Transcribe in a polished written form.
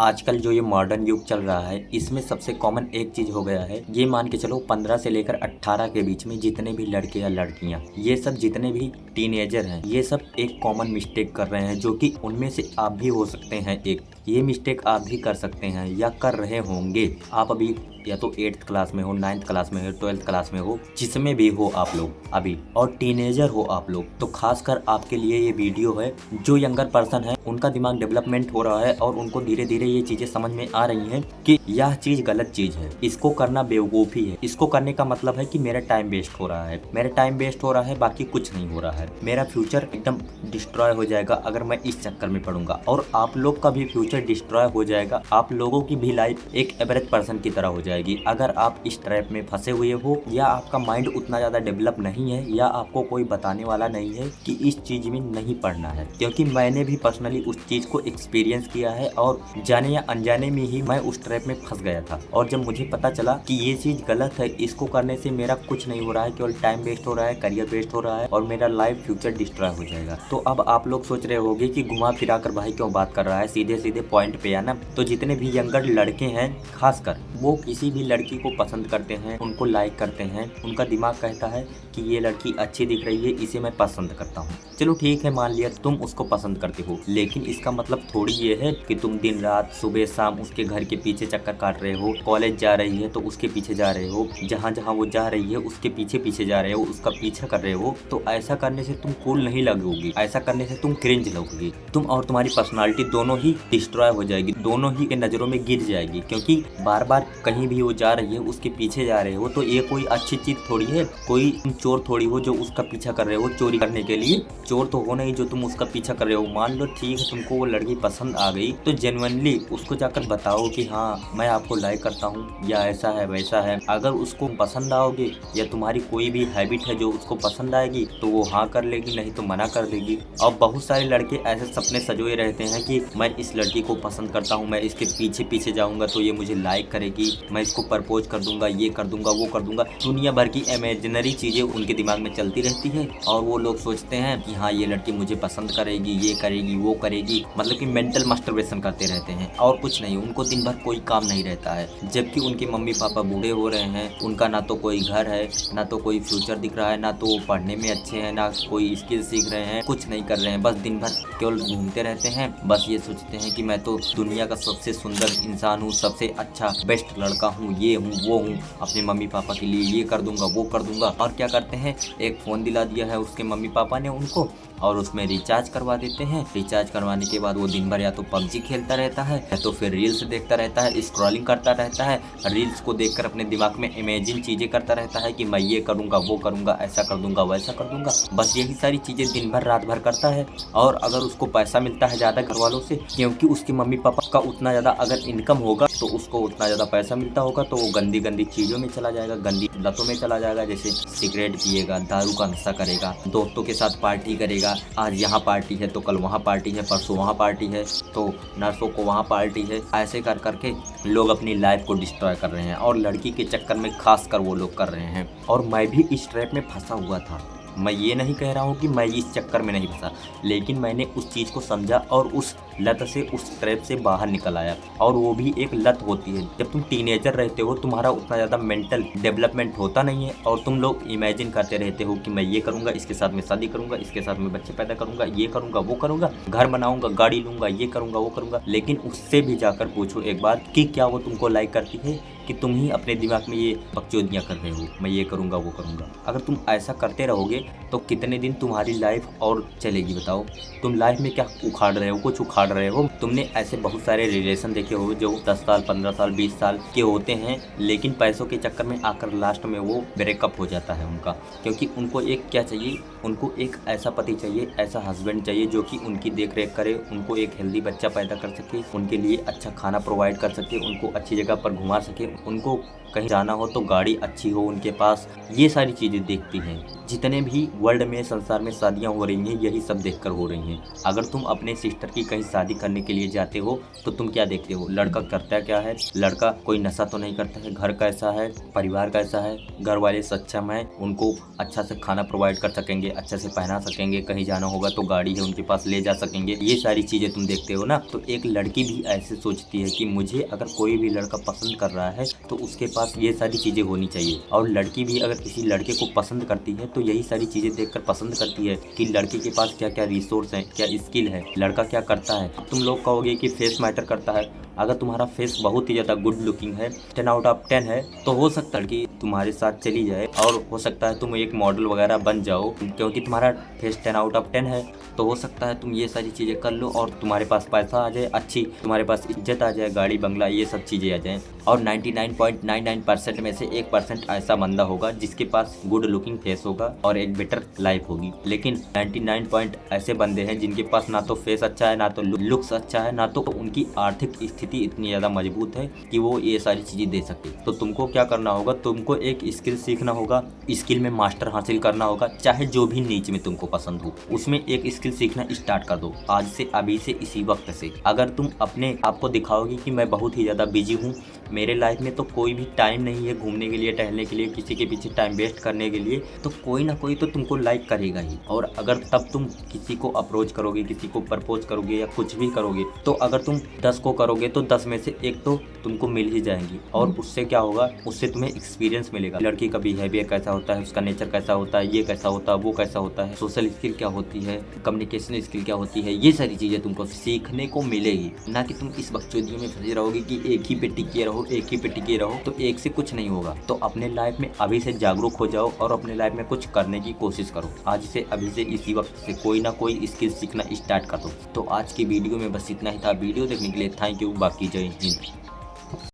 आजकल जो ये मॉडर्न युग चल रहा है इसमें सबसे कॉमन एक चीज हो गया है। ये मान के चलो 15 से लेकर 18 के बीच में जितने भी लड़के या लड़कियां, ये सब जितने भी टीनेजर हैं, ये सब एक कॉमन मिस्टेक कर रहे हैं जो कि उनमें से आप भी हो सकते हैं। एक ये मिस्टेक आप भी कर सकते हैं या कर रहे होंगे। आप अभी या तो 8th क्लास में हो, 9th क्लास में हो, 12th क्लास में हो, जिसमें भी हो आप लोग अभी, और टीनेजर हो आप लोग, तो खासकर आपके लिए ये वीडियो है। जो यंगर पर्सन है उनका दिमाग डेवलपमेंट हो रहा है और उनको धीरे धीरे ये चीजें समझ में आ रही हैं कि यह चीज गलत चीज है, इसको करना बेवकूफ़ी है। इसको करने का मतलब है कि मेरा टाइम वेस्ट हो रहा है, मेरा टाइम वेस्ट हो रहा है, बाकी कुछ नहीं हो रहा है। मेरा फ्यूचर एकदम डिस्ट्रॉय हो जाएगा अगर मैं इस चक्कर में पड़ूंगा, और आप लोग का भी फ्यूचर डिस्ट्रॉय हो जाएगा। आप लोगों की भी लाइफ एक एवरेज पर्सन की तरह हो जाएगी अगर आप इस ट्रैप में फंसे हुए हो, या आपका माइंड उतना ज्यादा डेवलप नहीं है, या आपको कोई बताने वाला नहीं है कि इस चीज में नहीं पढ़ना है। क्योंकि मैंने भी पर्सनली उस चीज को एक्सपीरियंस किया है और जाने या अनजाने में ही मैं उस ट्रैप में फंस गया था। और जब मुझे पता चला कि ये चीज गलत है, इसको करने से मेरा कुछ नहीं हो रहा है, केवल टाइम वेस्ट हो रहा है, करियर वेस्ट हो रहा है और मेरा लाइफ फ्यूचर डिस्ट्रॉय हो जाएगा। तो अब आप लोग सोच रहे होंगे कि घुमा फिरा कर भाई क्यों बात कर रहा है, सीधे सीधे पॉइंट पे आना। तो जितने भी यंगर लड़के हैं, खासकर वो किसी भी लड़की को पसंद करते हैं, उनको लाइक करते हैं, उनका दिमाग कहता है कि ये लड़की अच्छी दिख रही है, इसे मैं पसंद करता हूँ। चलो ठीक है, मान लिया तुम उसको पसंद करते हो, लेकिन इसका मतलब थोड़ी ये है कि तुम दिन रात सुबह शाम उसके घर के पीछे चक्कर काट रहे हो। कॉलेज जा रही है तो उसके पीछे जा रहे हो, जहाँ जहाँ वो जा रही है उसके पीछे पीछे जा रहे हो, उसका पीछा कर रहे हो। तो ऐसा करने से तुम कूल नहीं लगोगी, ऐसा करने से तुम क्रिंज लगोगी। तुम और तुम्हारी पर्सनालिटी दोनों ही डिस्ट्रॉय हो जाएगी, दोनों ही के नजरों में गिर जाएगी। क्योंकि बार बार कहीं भी वो जा रही है उसके पीछे जा रहे हो, तो ये कोई अच्छी चीज थोड़ी है। कोई तुम चोर थोड़ी हो जो उसका पीछा कर रहे हो चोरी करने के लिए। चोर तो हो नहीं जो तुम उसका पीछा कर रहे हो। मान लो ठीक है, तुमको वो लड़की पसंद आ गई, तो जेन्युइनली उसको जाकर बताओ कि हाँ मैं आपको लाइक करता हूँ, या ऐसा है वैसा है। अगर उसको पसंद आओगे या तुम्हारी कोई भी हैबिट है जो उसको पसंद आएगी, तो वो हाँ कर लेगी, नहीं तो मना कर देगी। और बहुत सारे लड़के ऐसे सपने सजोए रहते हैं कि मैं इस लड़की को पसंद करता हूँ, मैं इसके पीछे पीछे जाऊंगा तो ये मुझे लाइक करेगी, मैं इसको प्रपोज कर दूंगा, ये कर दूंगा, वो कर दूंगा। दुनिया भर की इमेजिनरी चीजें उनके दिमाग में चलती रहती है और वो लोग सोचते हैं कि हाँ ये लड़की मुझे पसंद करेगी, ये करेगी, वो करेगी। मतलब कि मेंटल मास्टरबेशन करते रहते हैं और कुछ नहीं, उनको दिन भर कोई काम नहीं रहता है। जबकि उनके मम्मी पापा बूढ़े हो रहे हैं, उनका ना तो कोई घर है, ना तो कोई फ्यूचर दिख रहा है, ना तो वो पढ़ने में अच्छे हैं, ना कोई स्किल सीख रहे हैं, कुछ नहीं कर रहे हैं। बस दिन भर केवल घूमते रहते हैं। बस ये सोचते हैं कि मैं तो दुनिया का सबसे सुंदर इंसान हूँ, सबसे अच्छा बेस्ट लड़का हूँ, ये हूँ वो हूँ, अपने मम्मी पापा के लिए ये कर दूंगा, वो कर दूंगा। और क्या करते हैं, एक फ़ोन दिला दिया है उसके मम्मी पापा ने उनको, और उसमें रिचार्ज करवा देते हैं। रिचार्ज करवाने के बाद वो दिन भर या तो पबजी खेलता रहता है, या तो फिर रील्स देखता रहता है, स्क्रॉलिंग करता रहता है। रील्स को देखकर अपने दिमाग में इमेजिन चीज़ें करता रहता है कि मैं ये करूँगा, वो करूँगा, ऐसा कर दूंगा, वैसा कर दूंगा। बस यही सारी चीज़ें दिन भर रात भर करता है। और अगर उसको पैसा मिलता है ज़्यादा घर वालों से, क्योंकि उसके मम्मी पापा का उतना ज़्यादा अगर इनकम होगा तो उसको उतना ज़्यादा पैसा मिलता होगा, तो वो गंदी गंदी चीज़ों में चला जाएगा, गंदी लतों में चला जाएगा। जैसे सिगरेट पिएगा, दारू का नशा करेगा, दोस्तों के साथ पार्टी करेगा। आज यहाँ पार्टी है तो कल वहाँ पार्टी है, परसों वहाँ पार्टी है तो नर्सों को वहाँ पार्टी है। ऐसे कर करके लोग अपनी लाइफ को डिस्ट्रॉय कर रहे हैं और लड़की के चक्कर में खास कर वो लोग कर रहे हैं। और मैं भी इस ट्रैप में फंसा हुआ था। मैं ये नहीं कह रहा हूँ कि मैं इस चक्कर में नहीं फंसा, लेकिन मैंने उस चीज़ को समझा और उस लत से, उस ट्रैप से बाहर निकल आया। और वो भी एक लत होती है। जब तुम टीनेजर रहते हो, तुम्हारा उतना ज़्यादा मेंटल डेवलपमेंट होता नहीं है और तुम लोग इमेजिन करते रहते हो कि मैं ये करूँगा, इसके साथ में शादी करूँगा, इसके साथ में बच्चे पैदा करूँगा, ये करूँगा, वो करूँगा, घर बनाऊँगा, गाड़ी लूँगा, ये करूँगा, वो करूँगा। लेकिन उससे भी जाकर पूछो एक बार कि क्या वो तुमको लाइक करती है, कि तुम ही अपने दिमाग में ये बकचोदियाँ कर रहे हो, मैं ये करूँगा, वो करूँगा। अगर तुम ऐसा करते रहोगे तो कितने दिन तुम्हारी लाइफ और चलेगी बताओ। तुम लाइफ में क्या उखाड़ रहे हो, कुछ उखाड़ रहे हो। तुमने ऐसे बहुत सारे रिलेशन देखे हो जो 10 साल, 15 साल, 20 साल के होते हैं, लेकिन पैसों के चक्कर में आकर लास्ट में वो ब्रेकअप हो जाता है उनका। क्योंकि उनको एक क्या चाहिए, उनको एक ऐसा पति चाहिए, ऐसा हस्बैंड चाहिए जो कि उनकी देख रेख करे, उनको एक हेल्दी बच्चा पैदा कर सके, उनके लिए अच्छा खाना प्रोवाइड कर सके, उनको अच्छी जगह पर घुमा सके, उनको कहीं जाना हो तो गाड़ी अच्छी हो उनके पास। ये सारी चीज़ें देखती हैं। जितने भी वर्ल्ड में, संसार में शादियाँ हो रही हैं, यही सब देखकर हो रही हैं। अगर तुम अपने सिस्टर की कहीं शादी करने के लिए जाते हो तो तुम क्या देखते हो, लड़का करता क्या है, लड़का कोई नशा तो नहीं करता है, घर कैसा है, परिवार कैसा है, घर वाले सक्षम है, उनको अच्छा से खाना प्रोवाइड कर सकेंगे, अच्छे से पहना सकेंगे, कहीं जाना होगा तो गाड़ी है उनके पास ले जा सकेंगे, ये सारी चीज़ें तुम देखते हो ना। तो एक लड़की भी ऐसे सोचती है कि मुझे अगर कोई भी लड़का पसंद कर रहा है तो उसके पास ये सारी चीज़ें होनी चाहिए। और लड़की भी अगर किसी लड़के को पसंद करती है तो यही सारी चीज़ें देखकर पसंद करती है कि लड़के के पास क्या क्या रिसोर्स हैं, क्या स्किल है, लड़का क्या करता है। तुम लोग कहोगे कि फेस मैटर करता है, अगर तुम्हारा फेस बहुत ही ज़्यादा गुड लुकिंग है, 10 आउट ऑफ 10 है, तो हो सकता है कि तुम्हारे साथ चली जाए और हो सकता है तुम एक मॉडल वगैरह बन जाओ, क्योंकि तुम्हारा फेस 10 आउट ऑफ 10 है। तो हो सकता है तुम ये सारी चीज़ें कर लो और तुम्हारे पास पैसा आ जाए, अच्छी तुम्हारे पास इज्जत आ जाए, गाड़ी बंगला ये सब चीज़ें आ जाएँ। और 99.99% में से 1% ऐसा बंदा होगा जिसके पास गुड लुकिंग फेस होगा और एक बेटर लाइफ होगी। लेकिन 99 पॉइंट ऐसे बंदे हैं जिनके पास ना तो फेस अच्छा है, ना तो लुक्स अच्छा है, ना तो उनकी आर्थिक स्थिति इतनी ज़्यादा मजबूत है कि वो ये सारी चीज़ें दे सके। तो तुमको क्या करना होगा, तुमको एक स्किल सीखना होगा, स्किल में मास्टर हासिल करना होगा, चाहे जो भी नीच में तुमको पसंद हो उसमें एक स्किल सीखना स्टार्ट कर दो आज से, अभी से, इसी वक्त से। अगर तुम अपने आप को दिखाओगे कि मैं बहुत ही ज़्यादा बिजी हूँ, मेरे लाइफ में तो कोई भी टाइम नहीं है घूमने के लिए, टहलने के लिए, किसी के पीछे टाइम वेस्ट करने के लिए, तो कोई ना कोई तो तुमको लाइक करेगा ही। और अगर तब तुम किसी को अप्रोच करोगे, किसी को प्रपोज करोगे या कुछ भी करोगे, तो अगर तुम 10 को करोगे तो 10 में से एक तो तुमको मिल ही जाएंगी। और उससे क्या होगा, उससे तुम्हें एक्सपीरियंस मिलेगा, लड़की का बिहेवियर कैसा होता है, उसका नेचर कैसा होता है, ये कैसा होता है, वो कैसा होता है, सोशल स्किल क्या होती है, कम्युनिकेशन स्किल क्या होती है, ये सारी चीज़ें तुमको सीखने को मिलेगी। ना कि तुम इस बकचोदी में फंसे रहोगे कि एक ही पे टिके रहो, एक ही पे टिके रहो, तो एक से कुछ नहीं होगा। तो अपने लाइफ में अभी से जागरूक हो जाओ और अपने लाइफ में कुछ करने की कोशिश करो। आज से, अभी से, इसी वक्त से कोई ना कोई स्किल सीखना स्टार्ट कर दो। तो आज की वीडियो में बस इतना ही था। वीडियो देखने के लिए थैंक यू। बाकी जय हिंद।